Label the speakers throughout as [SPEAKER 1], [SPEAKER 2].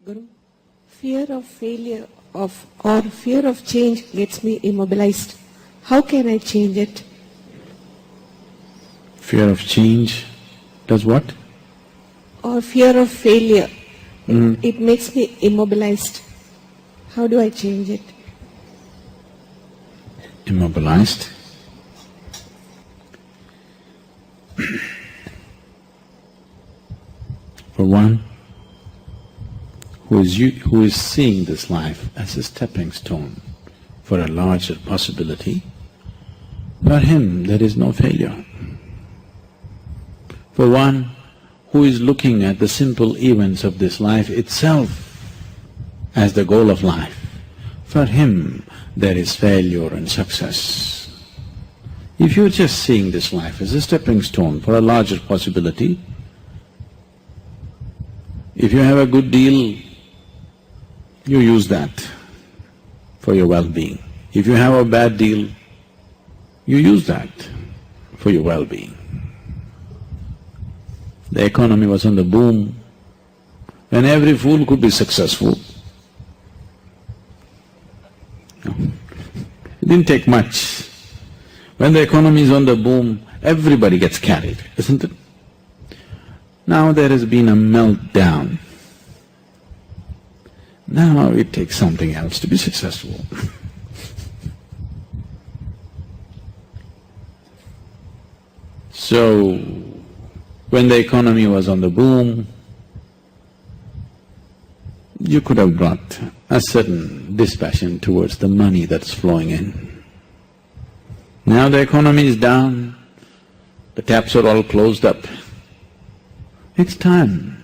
[SPEAKER 1] Guru, fear of failure or fear of change gets me immobilized. How can I change it?
[SPEAKER 2] Fear of change does what?
[SPEAKER 1] Or fear of failure. It makes me immobilized. How do I change it?
[SPEAKER 2] Immobilized? For one who is seeing this life as a stepping stone for a larger possibility, for him there is no failure. For one who is looking at the simple events of this life itself as the goal of life, for him there is failure and success. If you're just seeing this life as a stepping stone for a larger possibility, if you have a good deal, you use that for your well-being. If you have a bad deal, you use that for your well-being. The economy was on the boom, when every fool could be successful. It didn't take much. When the economy is on the boom, everybody gets carried, isn't it? Now there has been a meltdown. Now it takes something else to be successful. So, when the economy was on the boom, you could have brought a certain dispassion towards the money that's flowing in. Now the economy is down, the taps are all closed up. It's time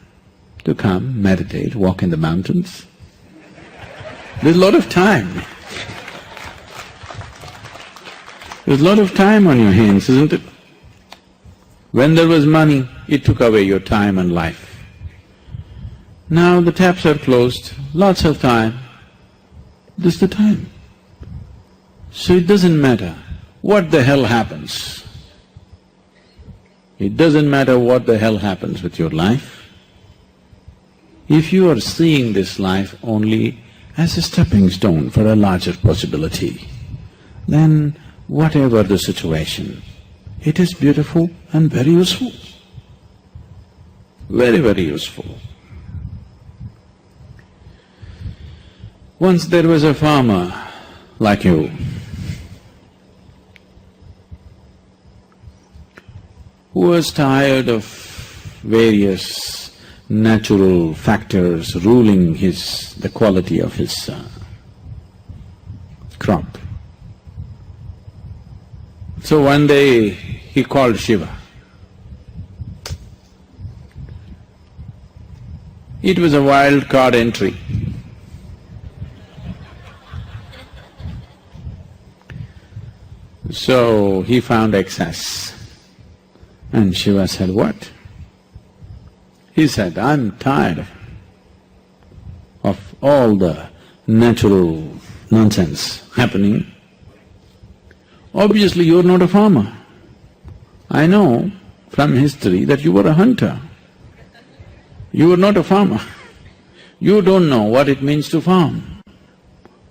[SPEAKER 2] to come, meditate, walk in the mountains. There's a lot of time. There's a lot of time on your hands, isn't it? When there was money, it took away your time and life. Now the taps are closed, lots of time, this is the time. So it doesn't matter what the hell happens. It doesn't matter what the hell happens with your life. If you are seeing this life only as a stepping stone for a larger possibility, then whatever the situation, it is beautiful and very useful. Very, very useful. Once there was a farmer like you, who was tired of various natural factors ruling the quality of his crop. So one day he called Shiva. It was a wild card entry. So he found excess. And Shiva said, what? He said, I'm tired of all the natural nonsense happening. Obviously you're not a farmer. I know from history that you were a hunter. You were not a farmer. You don't know what it means to farm.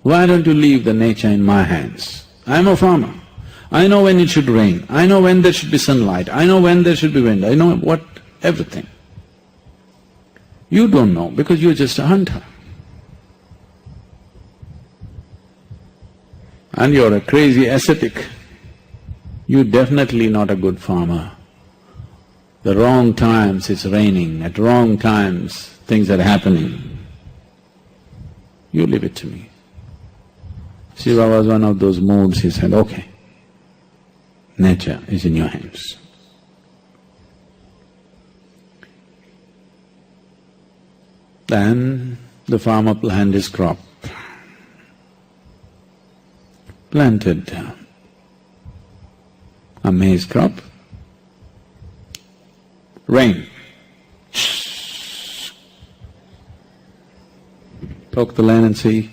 [SPEAKER 2] Why don't you leave the nature in my hands? I'm a farmer. I know when it should rain, I know when there should be sunlight, I know when there should be wind, I know everything. You don't know because you're just a hunter. And you're a crazy ascetic. You're definitely not a good farmer. The wrong times it's raining, at wrong times things are happening. You leave it to me. Shiva was one of those moods, he said, okay, nature is in your hands. Then the farmer planted his crop, planted a maize crop, rain, poke the land and see,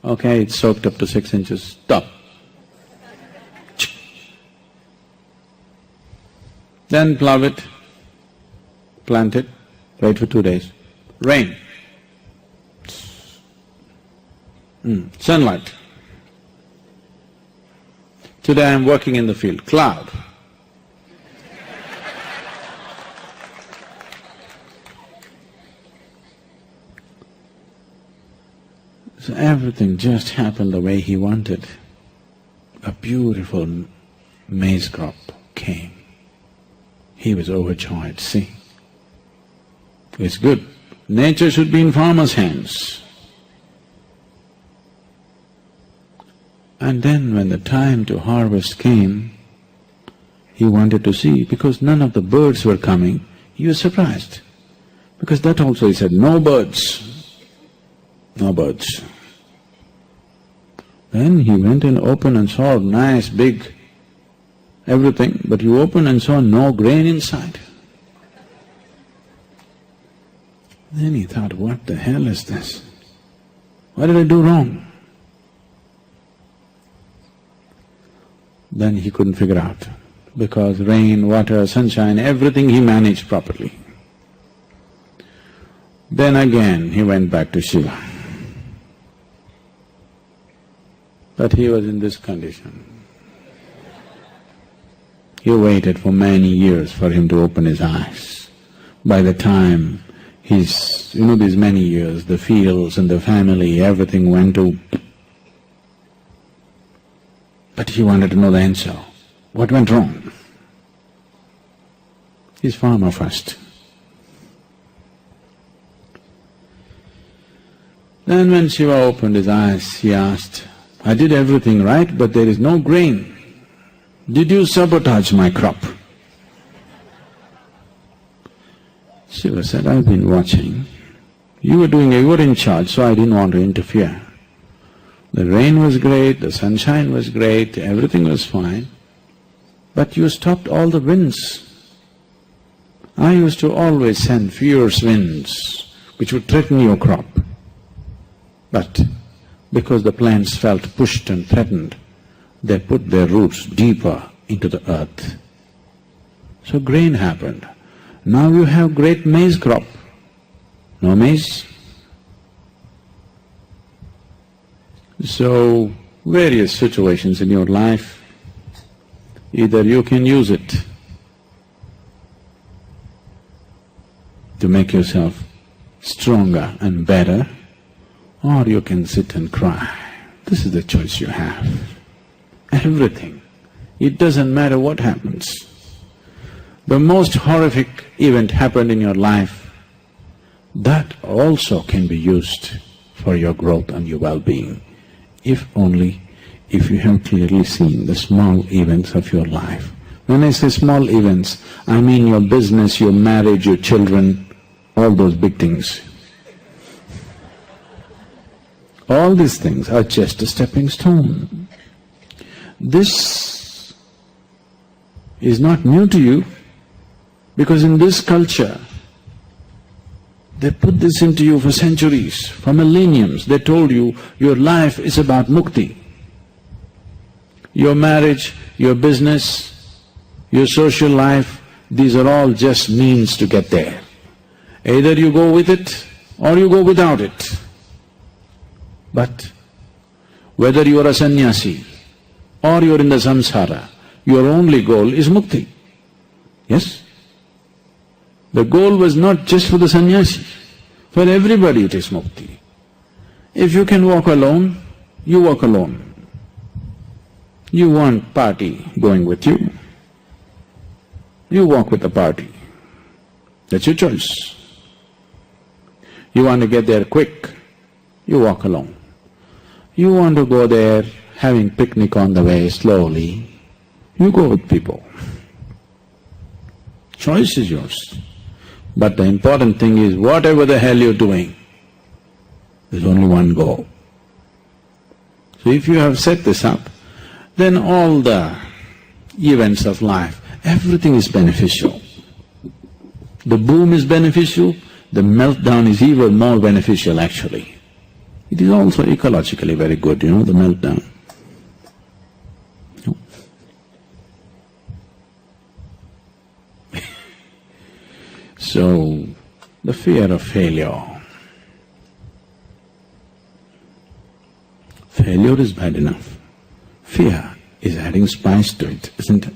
[SPEAKER 2] okay, it's soaked up to 6 inches, stop. Then plough it, plant it, wait for 2 days, rain, Sunlight. Today I'm working in the field, cloud. So everything just happened the way he wanted. A beautiful maize crop came. He was overjoyed, see. It's good. Nature should be in farmer's hands. And then when the time to harvest came, he wanted to see, because none of the birds were coming, he was surprised. Because that also he said, no birds, no birds. Then he went and opened and saw nice big everything, but he opened and saw no grain inside. Then he thought, what the hell is this? What did I do wrong? Then he couldn't figure out, because rain, water, sunshine, everything he managed properly. Then again he went back to Shiva. But he was in this condition. He waited for many years for him to open his eyes. By the time these many years, the fields and the family, everything went to… But he wanted to know the answer. What went wrong? He's farmer first. Then when Shiva opened his eyes, he asked, I did everything right, but there is no grain. Did you sabotage my crop? Shiva said, I've been watching. You were in charge, so I didn't want to interfere. The rain was great, the sunshine was great, everything was fine, but you stopped all the winds. I used to always send fierce winds which would threaten your crop. But because the plants felt pushed and threatened, they put their roots deeper into the earth. So grain happened. Now you have great maize crop. No maize? So, various situations in your life, either you can use it to make yourself stronger and better, or you can sit and cry. This is the choice you have. Everything. It doesn't matter what happens. The most horrific event happened in your life, that also can be used for your growth and your well-being, if you have clearly seen the small events of your life. When I say small events, I mean your business, your marriage, your children, all those big things. All these things are just a stepping stone. This is not new to you, because in this culture, they put this into you for centuries, for millenniums. They told you, your life is about mukti. Your marriage, your business, your social life, these are all just means to get there. Either you go with it or you go without it. But whether you are a sannyasi or you are in the samsara, your only goal is mukti. Yes? The goal was not just for the sannyasi, for everybody it is mukti. If you can walk alone, you walk alone. You want party going with you, you walk with the party. That's your choice. You want to get there quick, you walk alone. You want to go there having picnic on the way slowly, you go with people. Choice is yours. But the important thing is, whatever the hell you're doing, there's only one goal. So if you have set this up, then all the events of life, everything is beneficial. The boom is beneficial, the meltdown is even more beneficial actually. It is also ecologically very good, the meltdown. So, the fear of failure. Failure is bad enough. Fear is adding spice to it, isn't it?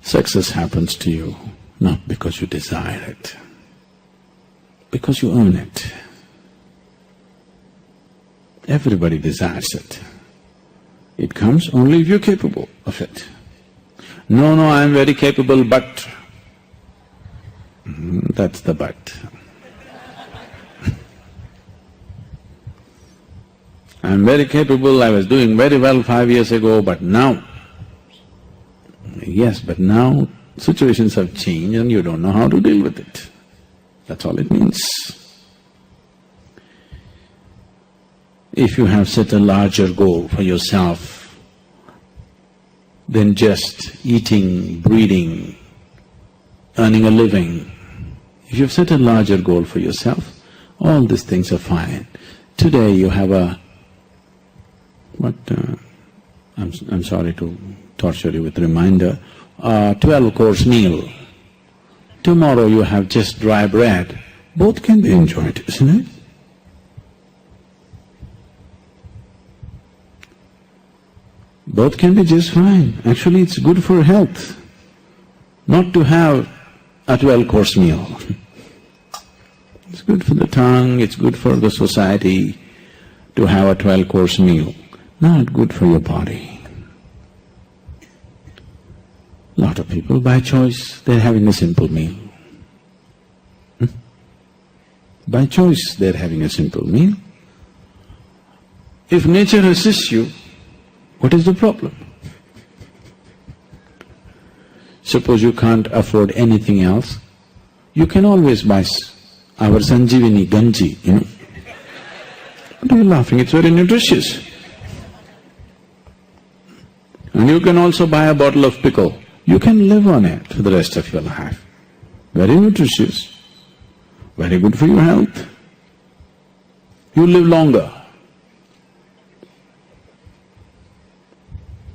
[SPEAKER 2] Success happens to you not because you desire it, because you earn it. Everybody desires it. It comes only if you're capable of it. No, I'm very capable, but… That's the but. I'm very capable, I was doing very well 5 years ago, but now… Yes, but now situations have changed and you don't know how to deal with it. That's all it means. If you have set a larger goal for yourself than just eating, breathing, earning a living, if you've set a larger goal for yourself, all these things are fine. Today you have a… I'm sorry to torture you with a reminder, 12-course meal. Tomorrow you have just dry bread. Both can be enjoyed, isn't it? Both can be just fine. Actually, it's good for health not to have a 12-course meal. It's good for the tongue, it's good for the society to have a 12-course meal, not good for your body. Lot of people, by choice, they're having a simple meal. By choice, they're having a simple meal. If nature assists you, what is the problem? Suppose you can't afford anything else, you can always buy our Sanjeevani Ganji, you know. What are you laughing? It's very nutritious. And you can also buy a bottle of pickle. You can live on it for the rest of your life. Very nutritious, very good for your health. You live longer.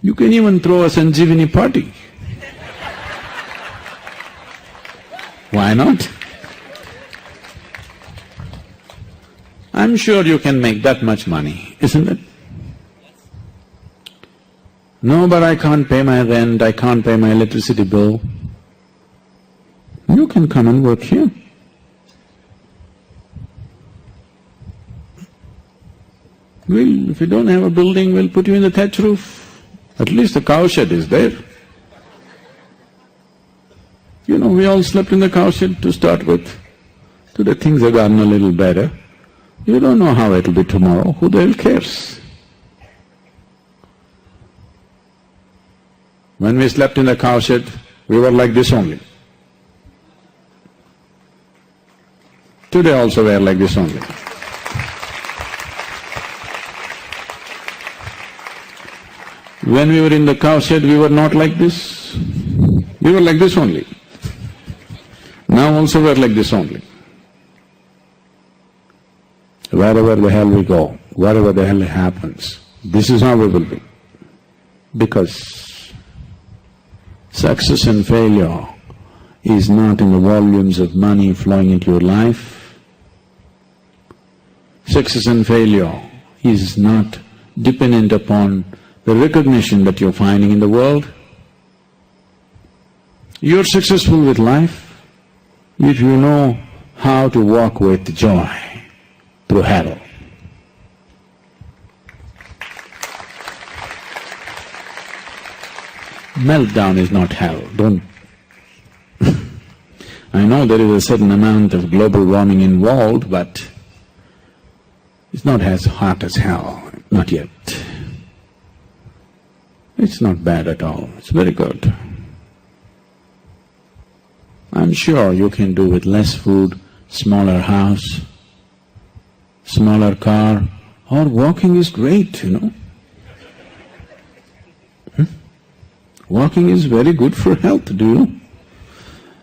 [SPEAKER 2] You can even throw a Sanjeevani party. Why not? I'm sure you can make that much money, isn't it? No, but I can't pay my rent, I can't pay my electricity bill. You can come and work here. If you don't have a building, we'll put you in the thatch roof. At least the cow shed is there. You know, we all slept in the cow shed to start with. Today things have gotten a little better. You don't know how it'll be tomorrow, who the hell cares? When we slept in the cow shed, we were like this only. Today also we are like this only. When we were in the cow shed, we were not like this. We were like this only. Now also we are like this only. Wherever the hell we go, whatever the hell happens, this is how we will be. Because success and failure is not in the volumes of money flowing into your life. Success and failure is not dependent upon the recognition that you're finding in the world. You're successful with life if you know how to walk with joy through hell. Meltdown is not hell, don't… I know there is a certain amount of global warming involved, but it's not as hot as hell, not yet. It's not bad at all, it's very good. I'm sure you can do with less food, smaller house, smaller car, or walking is great, you know. Walking is very good for health, do you know?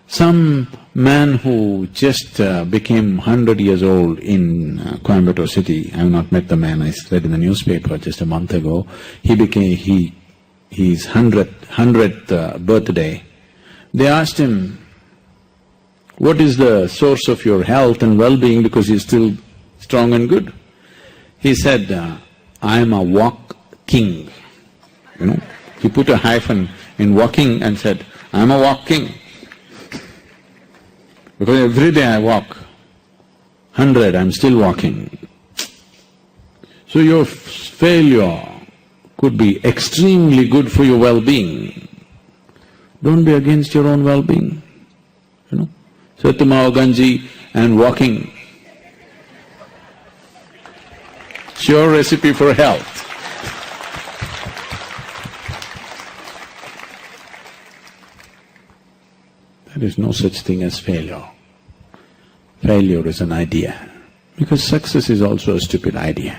[SPEAKER 2] Some man who just became 100 years old in Coimbatore city, I have not met the man, I read in the newspaper just a month ago, his 100th birthday, they asked him, What is the source of your health and well-being because you're still strong and good? He said, I am a walk king. You know, he put a hyphen in walking and said, I am a walk king. Because every day I walk, 100, I'm still walking. So your failure could be extremely good for your well-being. Don't be against your own well-being, you know. Satyamao Ganji and walking, sure recipe for health. There is no such thing as failure. Failure is an idea, because success is also a stupid idea.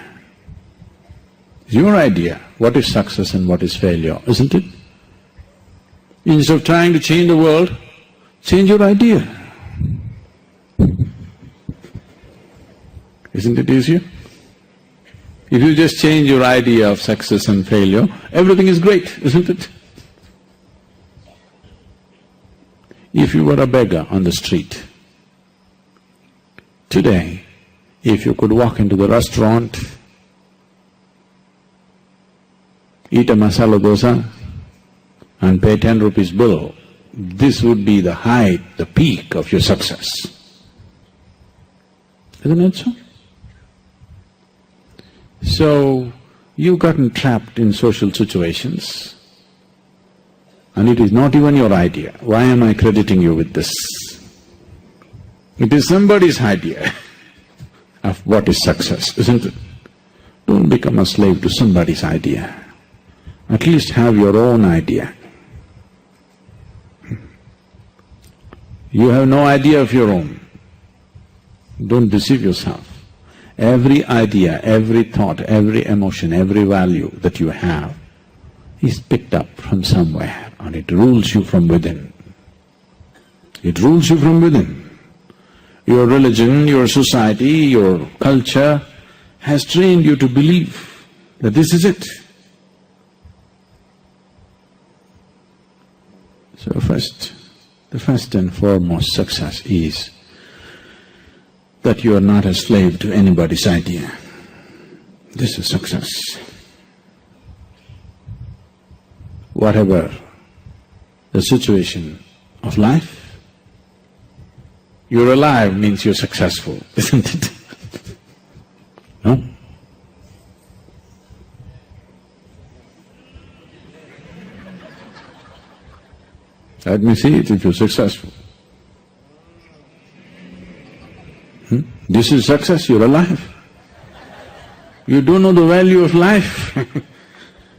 [SPEAKER 2] It's your idea, what is success and what is failure, isn't it? Instead of trying to change the world, change your idea. Isn't it easier? If you just change your idea of success and failure, everything is great, isn't it? If you were a beggar on the street, today, if you could walk into the restaurant, eat a masala dosa and pay 10 rupees bill, this would be the height, the peak of your success. Isn't it so? So, you've gotten trapped in social situations and it is not even your idea. Why am I crediting you with this? It is somebody's idea of what is success, isn't it? Don't become a slave to somebody's idea. At least have your own idea. You have no idea of your own. Don't deceive yourself. Every idea, every thought, every emotion, every value that you have is picked up from somewhere and it rules you from within. It rules you from within. Your religion, your society, your culture has trained you to believe that this is it. So the first and foremost success is that you are not a slave to anybody's idea. This is success. Whatever the situation of life, you're alive means you're successful, isn't it? No? Let me see it if you're successful. This is success, you're alive. You don't know the value of life.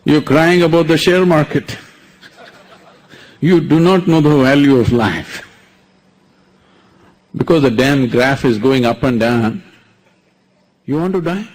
[SPEAKER 2] You're crying about the share market. You do not know the value of life. Because the damn graph is going up and down, you want to die?